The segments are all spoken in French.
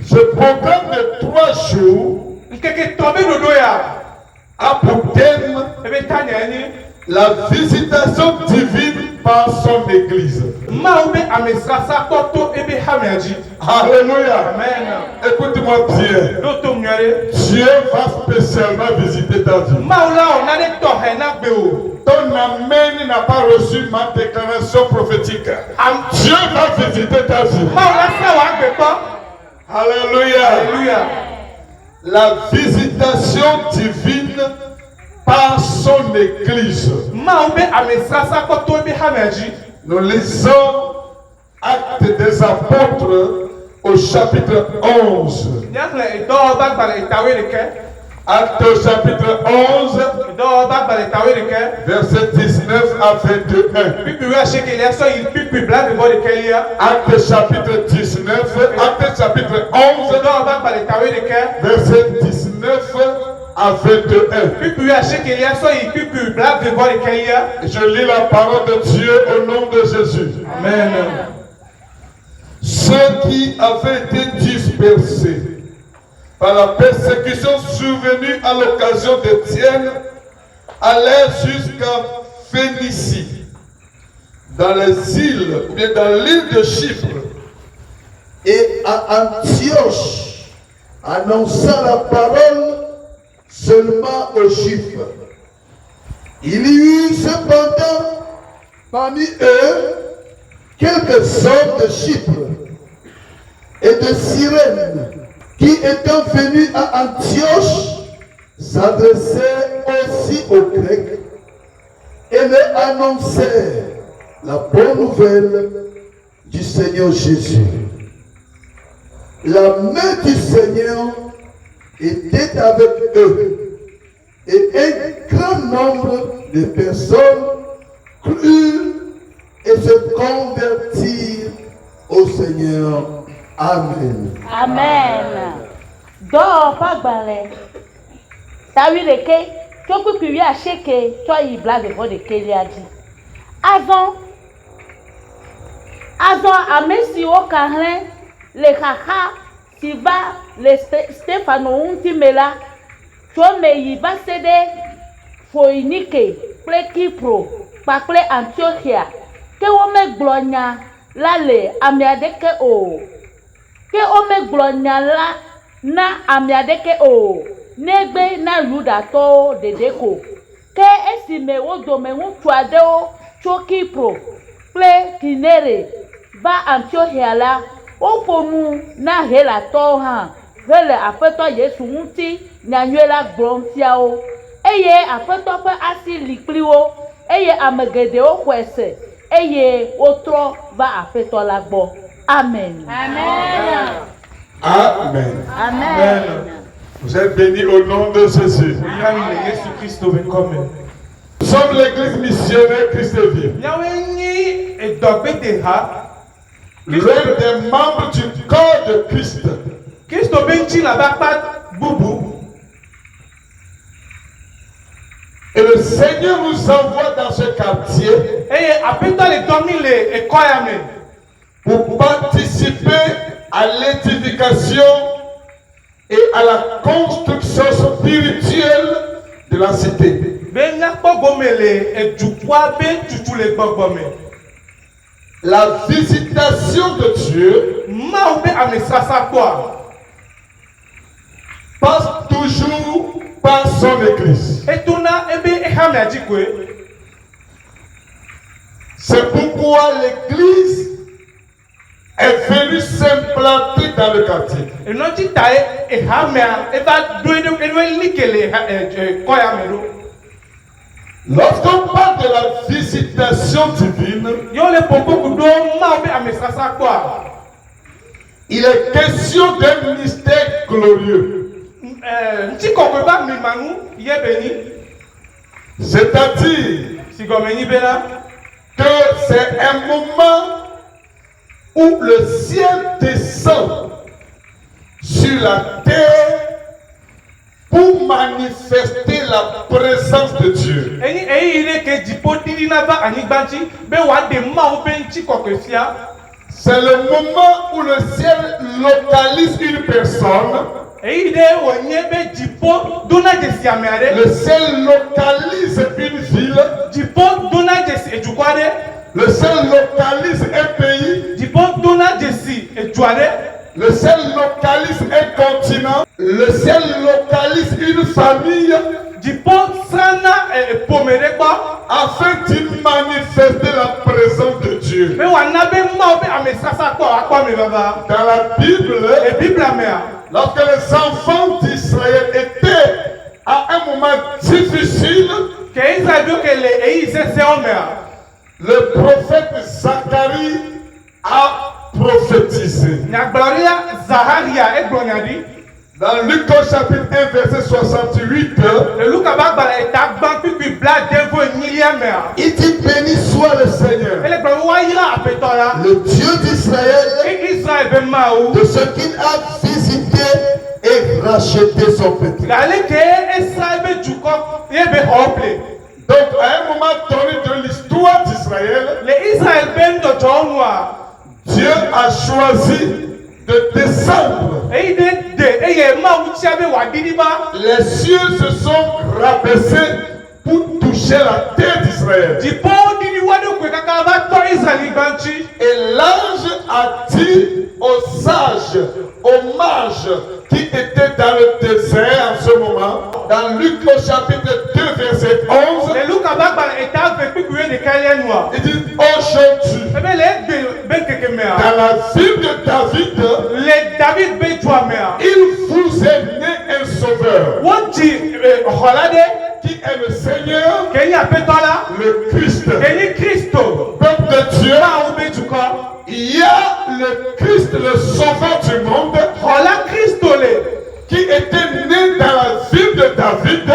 Ce programme de 3 jours a pour thème la visitation divine par son Église. Alléluia. Écoute-moi bien. Dieu va spécialement visiter ta vie. Ton amen n'a pas reçu ma déclaration prophétique. Dieu va visiter ta vie. Alléluia. La visitation divine par son Église. Nous lisons Actes des Apôtres au chapitre 11. Actes au chapitre 11, verset 19 à 21. Actes chapitre 19, Actes chapitre 11, verset 19 à 21. Je lis la parole de Dieu au nom de Jésus. Amen. Ceux qui avaient été dispersés par la persécution survenue à l'occasion d'Étienne allèrent jusqu'à Phénicie, dans les îles, ou bien dans l'île de Chypre, et à Antioche, annonça la parole seulement aux Juifs. Il y eut cependant parmi eux quelques hommes de Chypre et de Cyrène qui, étant venus à Antioche, s'adressaient aussi aux Grecs et leur annonçaient la bonne nouvelle du Seigneur Jésus. La main du Seigneur était avec eux et un grand nombre de personnes crurent et se convertirent au Seigneur. Amen. Amen. Do pagbale. Tawi leke, choku kuwi acheke, cho ibla de de keliaji. Azon amesi o kahlen le kaka siba le Stefano untimela. Cho me yiba sede Foinike, ple Kipro, pakle Antiochia. Ke o me glonya la le amiadeke o. Ke ome glonya la na amiadeke o negbe na Yuda to dedeko ke esime wo dome ŋutsu o tso Kipro kple Kinere va Antiochia la wofonu na Helatɔwo hã hele Aƒetɔ Yesu ŋuti nyanyuie la gblɔm fiawo eye Aƒetɔ ƒe asi li kpli wo eye ame geɖewo xɔe se eye wotrɔ va Aƒetɔ la gbɔ. Amen. Amen. Amen. Amen. Vous êtes bénis au nom de Jésus. Nous sommes l'église missionnaire Christ vit. L'un des membres du corps de Christ. Et le Seigneur nous envoie dans ce quartier pour participer à l'édification et à la construction spirituelle de la cité. La visitation de Dieu passe toujours par son église. C'est pourquoi l'église est venue s'implanter dans le quartier. Lorsqu'on parle de la visitation divine, il est question d'un mystère glorieux. C'est-à-dire que c'est un moment où le ciel descend sur la terre pour manifester la présence de Dieu. C'est le moment où le ciel localise une personne. Le ciel localise une ville. Le ciel localise un pays. Le ciel localise un continent. Le ciel localise une famille. Afin d'y manifester la présence de Dieu. Dans la Bible, lorsque les enfants d'Israël étaient à un moment difficile, le prophète Zacharie a prophétisé. Dans Luc chapitre 1 verset 68, il dit béni soit le Seigneur, le Dieu d'Israël, de ce qu'il a visité et racheté son peuple. Donc à un moment donné de l'histoire d'Israël, Dieu a choisi de descendre. Les cieux se sont rabaissés pour toucher la terre d'Israël. Et l'ange a dit aux sages, aux mages qui étaient dans le désert en ce moment, dans Luc au chapitre 2 verset 11, il dit aujourd'hui, dans la ville de David, il vous est né un sauveur, qui est le Seigneur, le Christ. Peuple de Dieu, il y a le Christ, le sauveur du monde, qui était né dans la ville de David,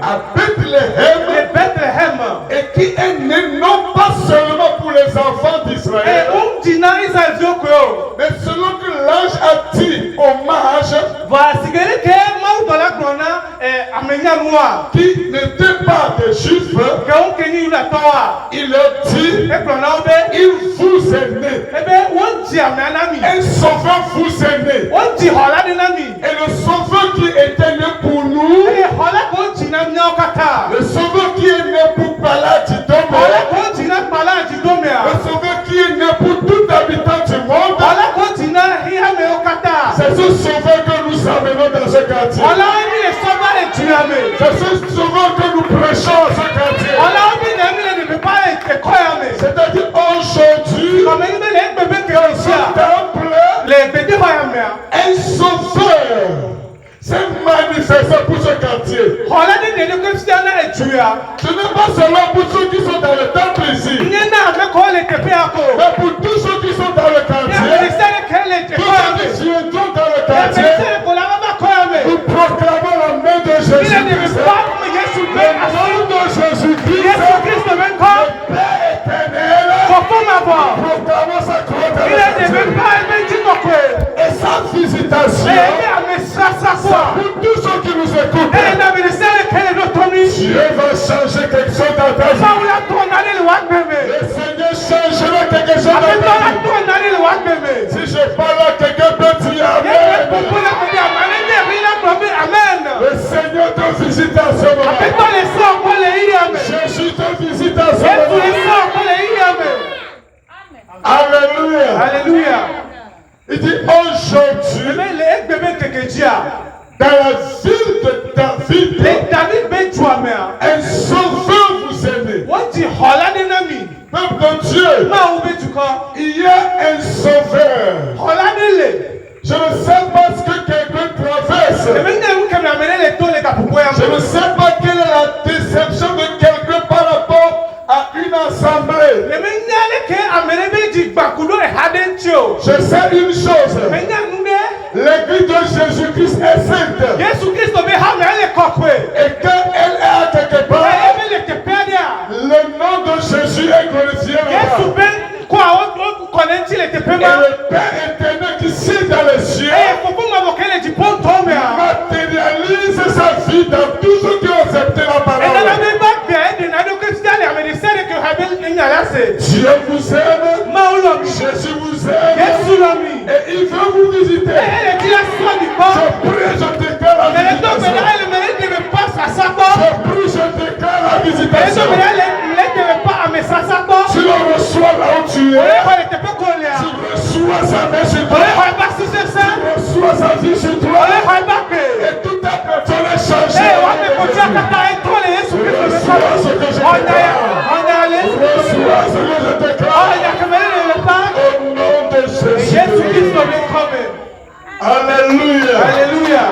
à Bethléem, et qui est né non pas seulement pour les enfants d'Israël, mais selon que l'ange a dit aux mages qui n'étaient pas des juifs, il leur dit, il vous est né, un sauveur vous est né. Et le sauveur qui était né pour nous, le sauveur qui est né pour Paladidome, le sauveur qui est né pour tout habitant du monde, c'est ce sauveur que nous amenons dans ce quartier. C'est ce sauveur que nous prêchons dans ce quartier. C'est-à-dire aujourd'hui, dans ce temple, un sauveur s'est manifesté pour ce quartier. Ce n'est pas seulement pour ceux qui sont dans le temple ici, mais pour tous ceux qui sont dans le quartier, tous ceux qui viendront dans le quartier. Nous proclamons la main de Jésus-Christ. Le nom de Jésus-Christ, le Père éternel, proclamons sa croix. Et sa visitation, pour tous ceux qui nous écoutent, Dieu va changer quelque chose dans ta vie. Le Seigneur changera quelque chose dans ta vie. Si je parle à quelqu'un, peut dire Amen. Le Seigneur te visite à ce moment. Jésus te visite à ce moment. Alléluia. Alléluia. Il dit aujourd'hui, dans la ville de David, un sauveur vous est né. Peuple de Dieu, il y a un sauveur. Je ne sais pas ce que quelqu'un traverse. Je ne sais pas quelle est la déception de quelqu'un par rapport à une assemblée. Je sais une chose. L'église de Jésus-Christ est sainte. Et quand elle est à quelque part, le nom de Jésus est glorifié là-bas. Et le Père éternel qui sied dans les cieux matérialise sa vie dans tous ceux qui ont accepté la parole. Dieu vous aime. visiter. Elle dit la soin du corps. Je prie, je déclare la Mais le temps visitation. elle mérite de me passer à sa corps. Je prie, je déclare la Mais le visitation. temps elle ne me pas à mes sa corps. Tu le reçois là où tu es. Elle était pas collée. Tu reçois sa main sur toi. Elle va sur ses seins. Tu reçois sa vie sur toi. Elle va backer. Et tout ta personne est changée. Eh, on va continuer à canter trop les Jésus Christ. Reçois ce que je On déclare. est allé. Reçois ce que je On déclare. a caméra le pas. Au nom de Jésus. Jésus Christ est coming. Alléluia. Alléluia.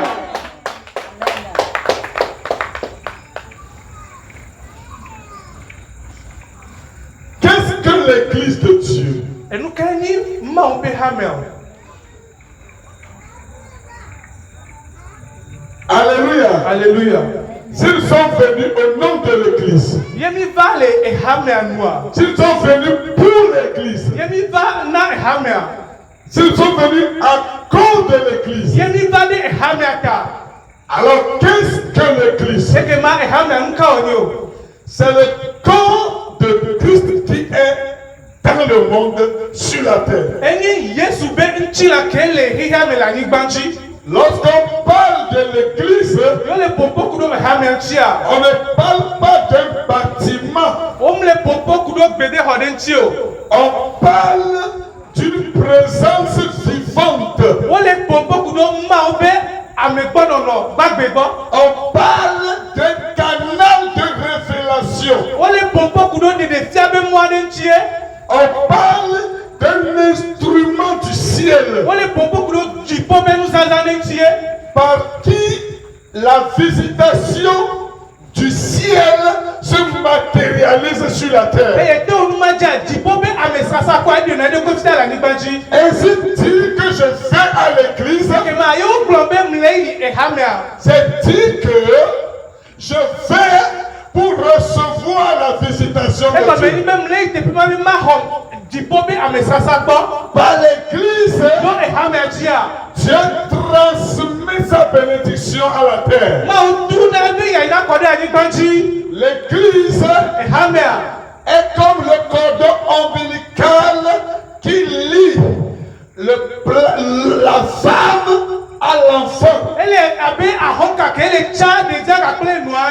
Qu'est-ce que l'église de Dieu? Et nous gagnons Maombe Hamel. Alléluia. Alléluia. S'ils sont venus au nom de l'église, Yemi va et Hamel noir. s'ils sont venus pour l'église, Yemi va na et Hamel. s'ils sont venus à cause de l'église, Yemi va de Hamel ta. alors qu'est-ce que l'église? C'est que ma et Hamel nous kaonyo. C'est le corps de Christ qui est dans le monde, sur la terre. Eni Yesu be nchila kele Hamel la nigbanji. Lorsqu'on parle de l'église, Yo le popo kudo be Hamel chia. on ne parle pas d'un bâtiment, Om le popo kudo bede hodenchio. on parle d'une présence vivante. O le popo kudo maobe amegbonono bagbegbo. On parle d'un canal de révélation. O le popo kudo de fiabe moadenchie. On parle d'un instrument du ciel O le popo kudo jipo be nous azadenchie. par qui la visitation du ciel se matérialise sur la terre. Eye te onumaja jipo be amesasa kwa de na de ko fita la nigbanji. Ainsi dire que je vais à l'église, Que ma yo plombe mlei e Hamel. c'est dire que je vais pour recevoir la visitation E ba de me Dieu. ni me mlei te pima mi ma hom jipo be amesasa gbo. Par l'église, Yo e Hamel chia. Dieu transmet sa bénédiction à la terre. Ma o tu na be ya ina kode anigbanji. L'église E Hamel. est comme le cordon ombilical qui lie la femme à l'enfant. Ele abe ahoka kele cha de ja ka ple noa.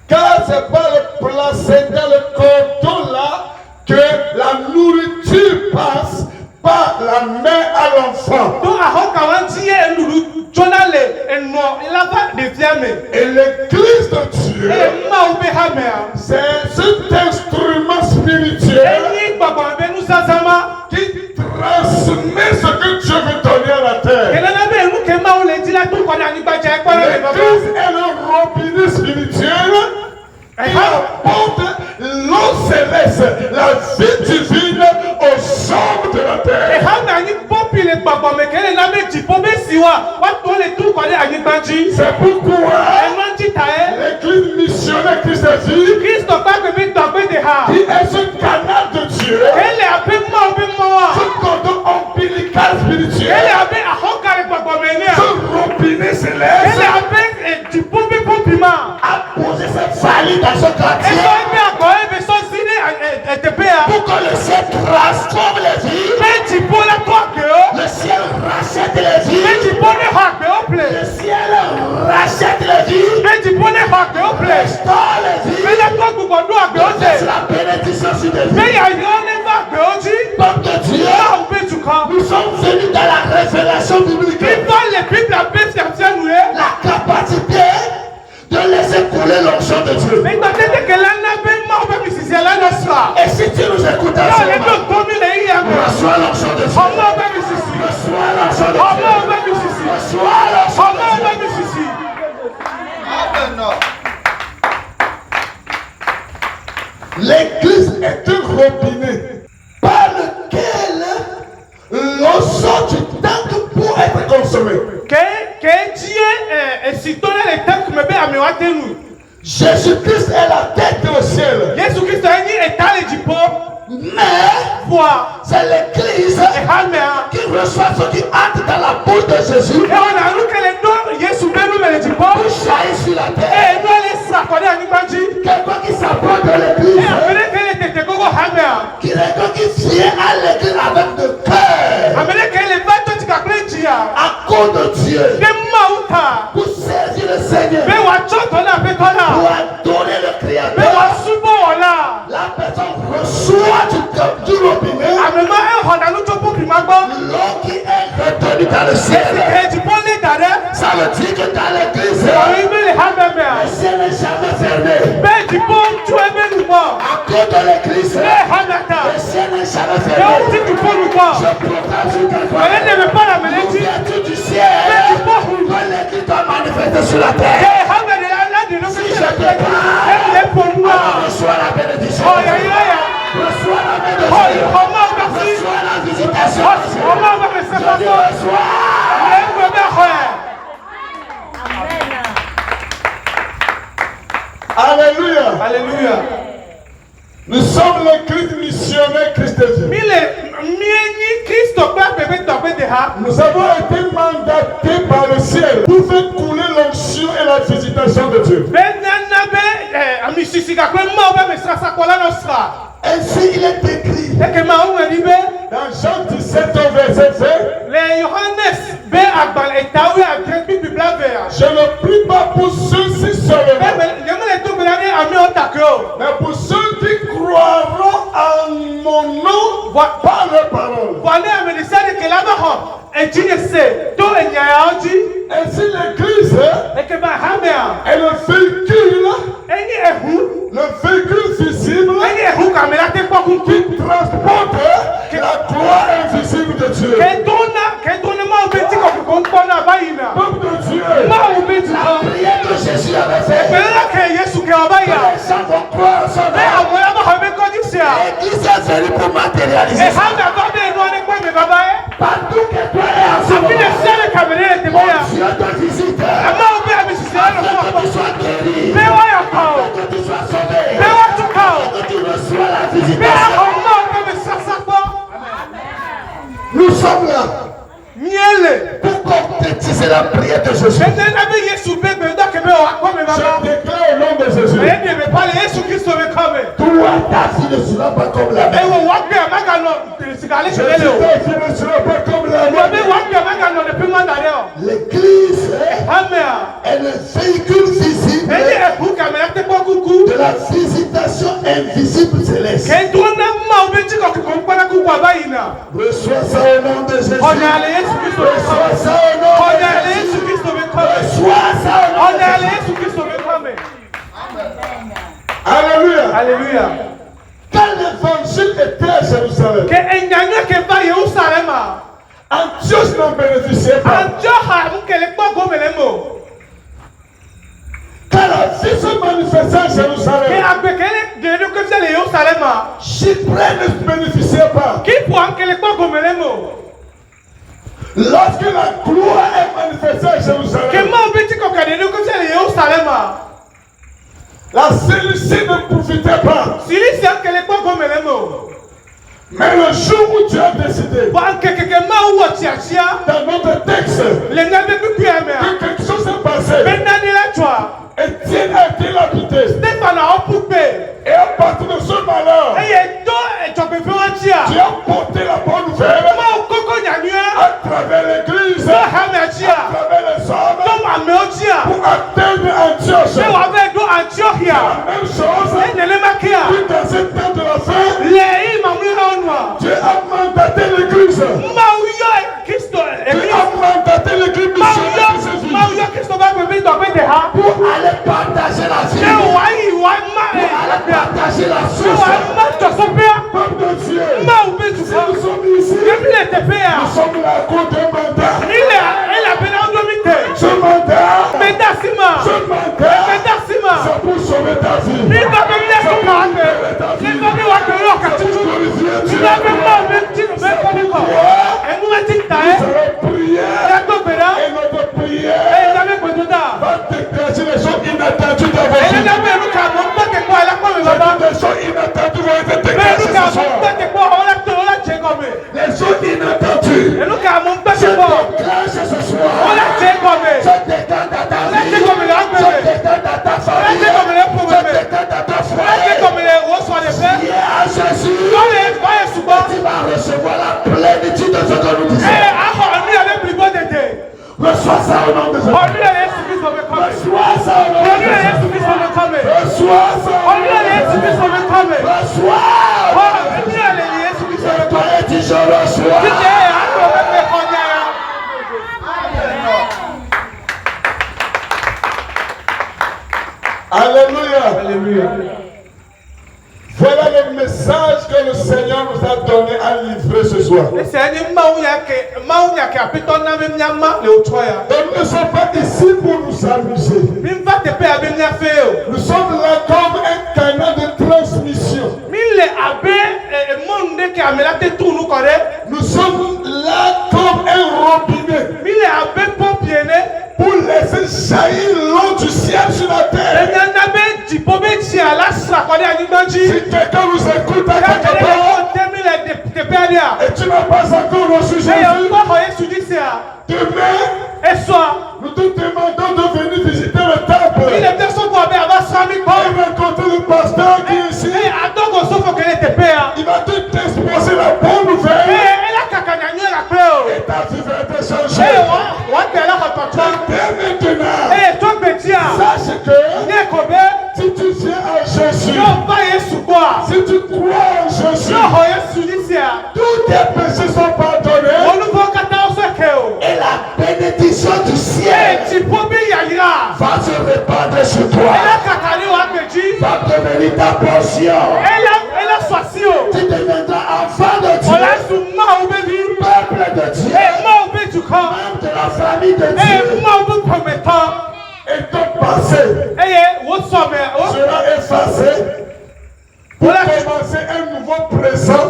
Car c'est par le placenta, le cordon là, que la nourriture passe par la main à l'enfant. Do ahoka wanti e lulu jona le eno ilava de fiame. Et l'église de Dieu, E ma o be Hamel. c'est cet instrument spirituel Eni gbagba be nu sasama. qui transmet ce que Dieu veut donner à la terre. Kele na be nu ke ma o le dila tu kona anigbaja e kwa le baba. L'église est le robinet spirituel qui apporte l'eau céleste, la vie divine aux hommes de la E terre. Hamel ni popi le gbagba me kele na be jipo be siwa. Wa to le tu kona anigbaji. C'est pourquoi E no njita e. l'église missionnaire Christ Jésus, Kristo pa ke mi tagbe de ha. qui est ce canal de Dieu, Kele abe ma o be ma. ce cordon ombilical Kele spirituel, abe ahoka le gbagba me ni. ce robinet Kele céleste, abe jipo be popi ma. a posé cette faille dans ce E so quartier ebe ako ebe so sine e tepe ya. pour que le ciel transforme les vies, Me jipo le to agbe o. le ciel rachète les Me vies, jipo le ha agbe o ple. le ciel rachète les vies, Me jipo le ha agbe o ple. restaure les Me vies, le to gbogbo do agbe o c'est se. la bénédiction sur les Me vies. ya yo le va agbe o ji. Peuple de Dieu, Ma o be tukan. nous sommes venus dans la révélation biblique, Ifa le Bible abe fiafia nu ye. la capacité de laisser couler l'onction de Dieu. Me gba tete ke la na be ma o be mi sisi la na swa. Et si tu nous écoutes en Yo ce le moment, do tomi le yi agbe. reçois l'onction de Dieu. Ọmọ o be mi sisi. Reçois l'onction de Ọmọ Dieu. o be mi sisi. Reçois l'onction Ọmọ o de be Dieu. mi sisi. L'église est un robinet par lequel l'eau sort du tank pour être consommée. Ke die esitole le tank me be ame wa tenu. Jésus-Christ est la tête au ciel. Yesu Kristo enyi etale jipo. Mais Foi. c'est l'église E Hamel. qui reçoit ce qui entre dans la bouche de Jésus E ona ru kele do Yesu be nu me le jipo. pour jaillir sur la terre. E no le sa kode anigbaji. Quelqu'un qui s'approche de E l'église, amene kele tete gogo Hamel. quelqu'un qui vient à l'église avec de cœur. Amene kele va to ti kakle jia. À cause de Dieu. Pour saisir le Seigneur. Pour adorer le Créateur. La personne reçoit du robinet. L'eau qui est retenue dans le ciel. Ça veut dire que dans l'église, le ciel n'est jamais fermé. À cause de l'église, le ciel n'est jamais fermé. Je proclame sur quelqu'un. L'ouverture du ciel. Quand l'église doit manifester sur la terre. Si je te parle, alors reçois la bénédiction. Reçois la bénédiction. Reçois la visitation. Je dis reçois. Alléluia. Alléluia. Nous sommes l'église missionnaire Christ Jésus. Nous avons été mandatés par le ciel pour faire couler l'onction et la visitation de Dieu. Ainsi il est écrit dans Jean 17 au verset 20. Je ne prie pas pour ceux-ci seulement, mais pour ceux qui croiront en mon nom par les paroles. Ainsi l'église est le véhicule visible qui transporte la gloire invisible de Dieu. Peuple de Dieu, la prière que Jésus avait fait, les gens vont croire son nom. L'église est venue pour matérialiser ça. Partout que toi es en ce moment, mon Dieu te visite. Afin que tu sois guéri, afin que tu sois sauvé, afin que tu reçois la visitation. Nous sommes là pour concrétiser la prière de Jésus. Je déclare au nom de Jésus. Toi, ta vie ne sera pas comme la mer. Je dis ta vie ne sera pas comme la mer. L'église est le véhicule visible de la visitation invisible céleste. Reçois ça au nom de Jésus. Reçois ça au nom de Jésus. Reçois ça au nom de Jésus. Alléluia. Alléluia. Quand l'évangile était à Jérusalem, Antioche n'en bénéficiait pas. Quand la vie se manifestait à Jérusalem, Chyprien ne bénéficiait pas. Lorsque la gloire est manifestée à Jérusalem, la celle-ci ne profitait pas. Mais le jour où Dieu a décidé, dans notre texte, que quelque chose s'est passé, Étienne a été lapidé. Et à partir de ce malheur, Dieu a porté la bonne nouvelle à travers l'église, à travers les hommes, pour atteindre Antioche. La même chose, puis dans ce temps de la fin, Dieu a mandaté l'église. Dieu a mandaté l'église missionnaire de Jésus pour aller partager la vie, pour aller partager la source. Peuple de Dieu, si nous sommes ici, nous sommes là à cause d'un mandat. Ce mandat, c'est pour sauver ta vie. C'est pour libérer ta vie. C'est pour glorifier Dieu. C'est pour toi. Nous allons prier. Et notre prière va déclencher les choses inattendues dans vos vies. Les choses inattendues vont être déclenchées ce soir. Les choses inattendues. C'est toi Reçois ça au nom de Jésus. Olúwa Jésù Kristo mi kọ́ mi. Reçois ça au nom de Olúwa Jésus. Jésù Kristo mi kọ́ mi. Reçois ça. Olúwa Jésù Kristo mi kọ́ mi. Reçois. Olúwa Jésù Kristo mi kọ́ mi. Toi et dis je reçois. Jíjẹ́ àgbò mẹ́fẹ́ kọjá ya. Alléluia. Alléluia. Voilà le message que le Seigneur nous a donné à livrer ce soir. Donc nous ne sommes pas ici pour nous amuser. Nous sommes là comme un canal de transmission. Nous sommes là comme un robinet pour laisser jaillir l'eau du ciel sur la terre. Si quelqu'un nous écoute à quelque part et tu n'as pas encore reçu Jésus, demain, nous te demandons de venir visiter le temple et rencontrer le pasteur qui est ici. Il va t'exposer la bonne nouvelle et ta vie va être changée. Dès maintenant, sache que si tu viens à Jésus, si tu crois en Jésus, tous tes péchés sont pardonnés et la bénédiction du ciel va se répandre sur toi, va devenir ta portion. Tu deviendras enfant de Dieu, peuple de Dieu, membre de la famille de Dieu. Et ton passé sera effacé pour commencer un nouveau présent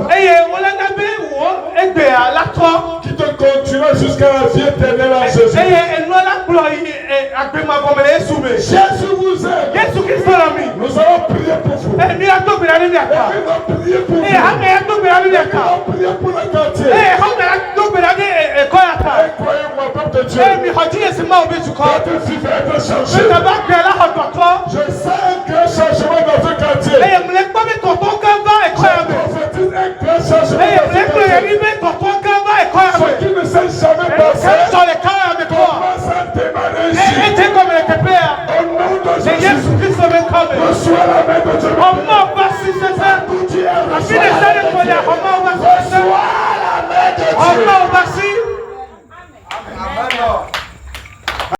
qui te continuera jusqu'à la vie éternelle en Jésus. Jésus vous aime. Nous allons prier pour vous. Et nous allons prier pour vous. Et nous allons prier pour le quartier. Et croyez-moi, peuple de Dieu, votre vie va être changée. Je sens un grand changement dans ce quartier. Je prophétise un grand changement dans ce quartier. Ce qui ne s'est jamais passé commence à démarrer ici. Au nom de Jésus, reçois